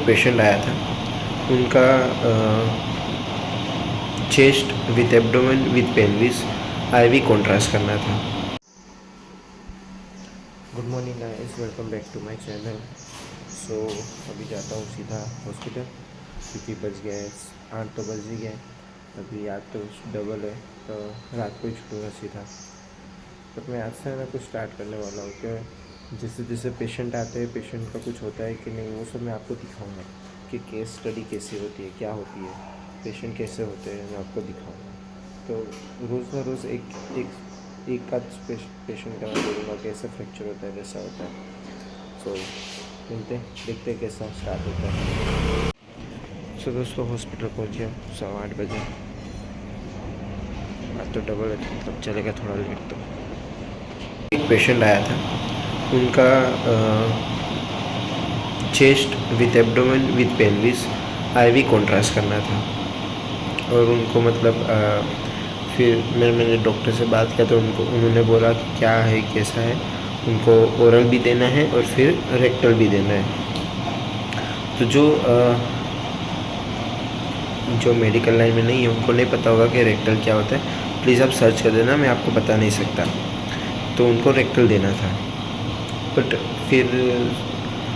Patient आया था। उनका chest with abdomen with pelvis IV contrast करना था। Good morning guys, welcome back to my channel. So अभी जाता हूँ सीधा हॉस्पिटल क्योंकि बज गए 8 तो बज ही गए। अभी आज तो डबल है तो रात को ही छूटूँगा सीधा। बट मैं आज से ना कुछ स्टार्ट करने वाला हूँ कि जैसे जैसे पेशेंट आते हैं, पेशेंट का कुछ होता है कि नहीं, वो सब मैं आपको दिखाऊंगा कि केस स्टडी कैसी होती है, क्या होती है, पेशेंट कैसे होते हैं, मैं आपको दिखाऊंगा। तो रोज़ ना रोज़ एक आध पेशेंट का मैं बोलूँगा कैसे फ्रैक्चर होता है, वैसा होता है। सो मिलते हैं, देखते हैं कैसा स्टार्ट होता है। सो दोस्तों, हॉस्पिटल पहुँच गया 8:15 बजे। आज तो डबल है, तब चलेगा थोड़ा लेट। तो एक पेशेंट आया था। उनका chest with abdomen with pelvis IV contrast करना था। और उनको मतलब फिर मैंने डॉक्टर से बात किया तो उन्होंने बोला कि क्या है, कैसा है। उनको ओरल भी देना है और फिर रेक्टल भी देना है। तो जो मेडिकल लाइन में नहीं है उनको नहीं पता होगा कि रेक्टल क्या होता है। प्लीज़ आप सर्च कर देना, मैं आपको बता नहीं सकता। तो उनको रेक्टल देना था। बट फिर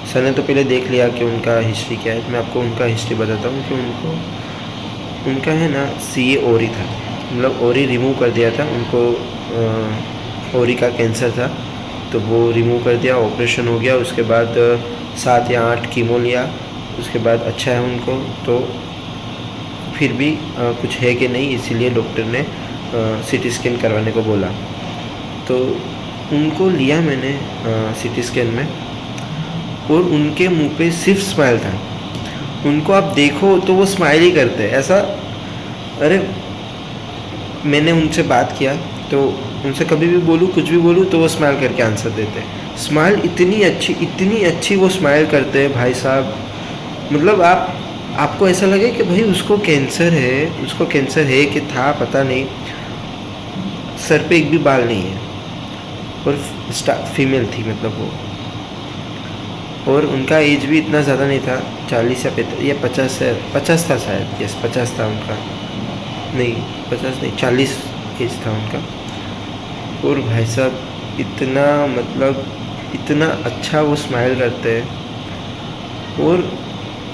सर ने तो पहले देख लिया कि उनका हिस्ट्री क्या है। तो मैं आपको उनका हिस्ट्री बताता हूँ कि उनका है ना सीए ओरी था, मतलब ओरी रिमूव कर दिया था उनको। ओरी का कैंसर था तो वो रिमूव कर दिया, ऑपरेशन हो गया। उसके बाद 7 या 8 कीमो लिया। उसके बाद अच्छा है उनको। तो फिर भी कुछ है कि नहीं, इसीलिए डॉक्टर ने सीटी स्कैन करवाने को बोला। तो उनको लिया मैंने सीटी स्कैन में, और उनके मुंह पे सिर्फ स्माइल था। उनको आप देखो तो वो स्माइल ही करते हैं ऐसा। अरे मैंने उनसे बात किया तो उनसे कभी भी बोलूँ, कुछ भी बोलूँ, तो वो स्माइल करके आंसर देते हैं। स्माइल इतनी अच्छी वो स्माइल करते हैं भाई साहब। मतलब आपको ऐसा लगे कि भाई उसको कैंसर है कि था पता नहीं। सर पे एक भी बाल नहीं है और फीमेल थी मतलब वो। और उनका एज भी इतना ज़्यादा नहीं था, 40 या 50 था शायद। यस, 50 था उनका। नहीं 50 नहीं, 40 एज था उनका। और भाई साहब इतना अच्छा वो स्माइल करते हैं। और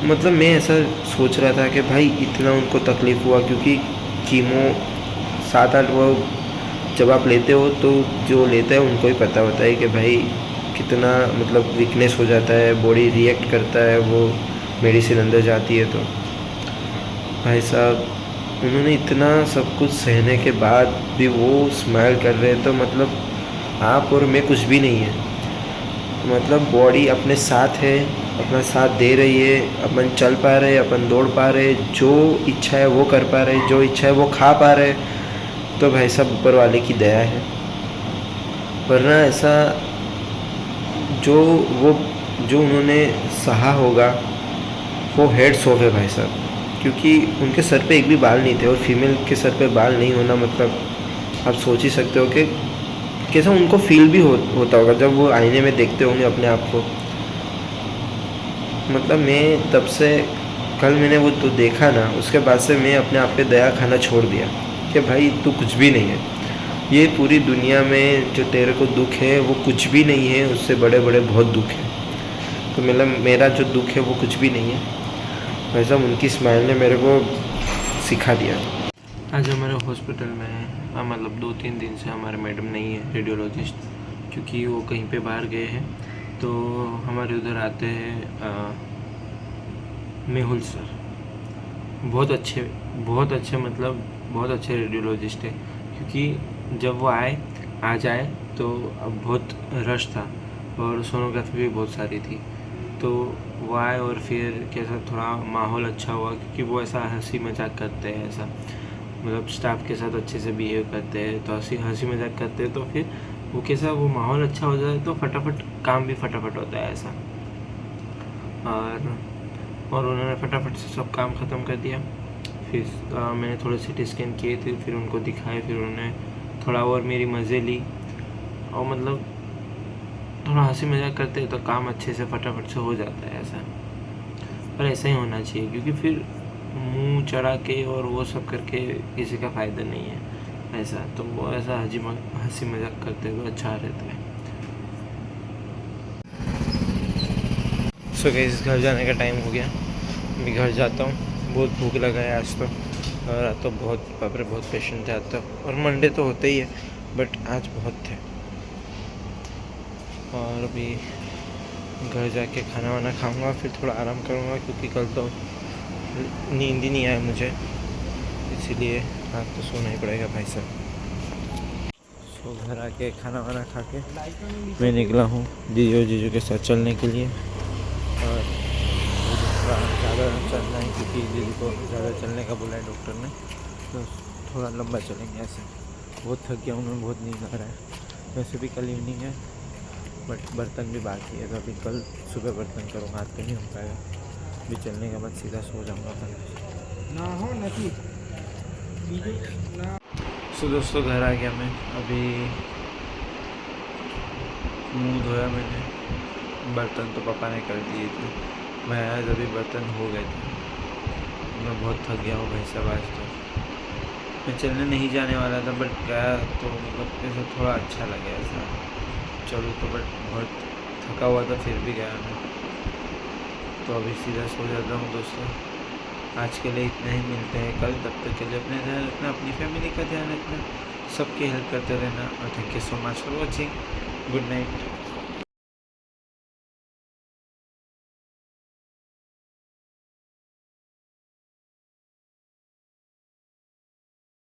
मतलब मैं ऐसा सोच रहा था कि भाई इतना उनको तकलीफ़ हुआ क्योंकि कीमो 7-8 वो जब आप लेते हो तो जो लेता है उनको ही पता होता है कि भाई कितना मतलब वीकनेस हो जाता है, बॉडी रिएक्ट करता है वो मेडिसिन अंदर जाती है। तो भाई साहब उन्होंने इतना सब कुछ सहने के बाद भी वो स्माइल कर रहे हैं। तो मतलब आप और मैं कुछ भी नहीं है। मतलब बॉडी अपने साथ है, अपना साथ दे रही है। अपन चल पा रहे, अपन दौड़ पा रहे, जो इच्छा है वो कर पा रहे, जो इच्छा है वो खा पा रहे। तो भाई साहब ऊपर वाले की दया है। वरना ऐसा जो उन्होंने सहा होगा वो हेड्स ऑफ है भाई साहब। क्योंकि उनके सर पे एक भी बाल नहीं थे, और फीमेल के सर पे बाल नहीं होना मतलब आप सोच ही सकते हो कि कैसा उनको फील भी होता होगा जब वो आईने में देखते होंगे अपने आप को। मतलब मैं तब से, कल मैंने वो तो देखा ना, उसके बाद से मैं अपने आप पे दया खाना छोड़ दिया कि भाई तू कुछ भी नहीं है। ये पूरी दुनिया में जो तेरे को दुख है वो कुछ भी नहीं है, उससे बड़े बड़े बहुत दुख है। तो मतलब मेरा जो दुख है वो कुछ भी नहीं है। वैसा उनकी स्माइल ने मेरे को सिखा दिया। आज हमारे हॉस्पिटल में मतलब 2-3 दिन से हमारे मैडम नहीं है, रेडियोलॉजिस्ट, क्योंकि वो कहीं पे बाहर गए हैं। तो हमारे उधर आते हैं मेहुल सर। बहुत अच्छे मतलब बहुत अच्छे रेडियोलॉजिस्ट है। क्योंकि जब वो आज आए तो अब बहुत रश था और सोनोग्राफी भी बहुत सारी थी। तो वो आए और फिर कैसा थोड़ा माहौल अच्छा हुआ, क्योंकि वो ऐसा हंसी मजाक करते हैं, ऐसा मतलब स्टाफ के साथ अच्छे से बिहेव करते हैं। तो हंसी मजाक करते हैं तो फिर वो कैसा वो माहौल अच्छा हो जाए तो फटाफट काम भी फटाफट होता है ऐसा। और उन्होंने फटाफट से सब काम ख़त्म कर दिया। फिर मैंने थोड़े सीटी स्कैन किए थे, फिर उनको दिखाए, फिर उन्होंने थोड़ा और मेरी मज़े ली। और मतलब थोड़ा हंसी मजाक करते हैं तो काम अच्छे से फटाफट से हो जाता है ऐसा। और ऐसा ही होना चाहिए, क्योंकि फिर मुंह चढ़ा के और वो सब करके किसी का फ़ायदा नहीं है ऐसा। तो वो ऐसा हंसी मजाक करते हुए अच्छा रहता है। सो गाइस, घर जाने का टाइम हो गया, मैं घर जाता हूँ। बहुत भूख लगा है आज तो, और आज तो बहुत बापरे बहुत पेशेंट थे आज तो, और मंडे तो होते ही है बट आज बहुत थे। और अभी घर जाके खाना वाना खाऊंगा, फिर थोड़ा आराम करूंगा, क्योंकि कल तो नींद ही नहीं आया मुझे, इसीलिए आज तो सोना ही पड़ेगा भाई साहब। सो घर आके खाना वाना खा के मैं निकला हूँ जीजू के साथ चलने के लिए। और ज़्यादा चलना है, क्योंकि दीदी को ज़्यादा चलने का बोला है डॉक्टर ने, तो थोड़ा लंबा चलेंगे ऐसे। बहुत थक गया हूँ मैं, बहुत नींद आ रहा है। वैसे भी कल इवनिंग है, बट बर्तन भी बाकी है, तो अभी कल सुबह बर्तन करूँगा, आज तो नहीं हो पाएगा। अभी चलने के बाद सीधा सो जाऊँगा ना हो नहीं। सो दोस्तों, घर आ गया मैं, अभी मुँह धोया मैंने, बर्तन तो पापा ने कर दिए थे, मैं आज अभी बर्तन हो गए थे। मैं बहुत थक गया हूँ भाई साहब आज तो। मैं चलने नहीं जाने वाला था, बट गया तो मतलब ऐसा थोड़ा अच्छा लगा ऐसा, चलो तो, बट बहुत थका हुआ था फिर भी गया मैं। तो अभी सीधा सो जाता हूँ दोस्तों। आज के लिए इतना ही, मिलते हैं कल, तब तक के लिए अपने ध्यान रखना, अपनी फैमिली का ध्यान रखना, सबकी हेल्प करते रहना। और thank you so much for watching. Good night.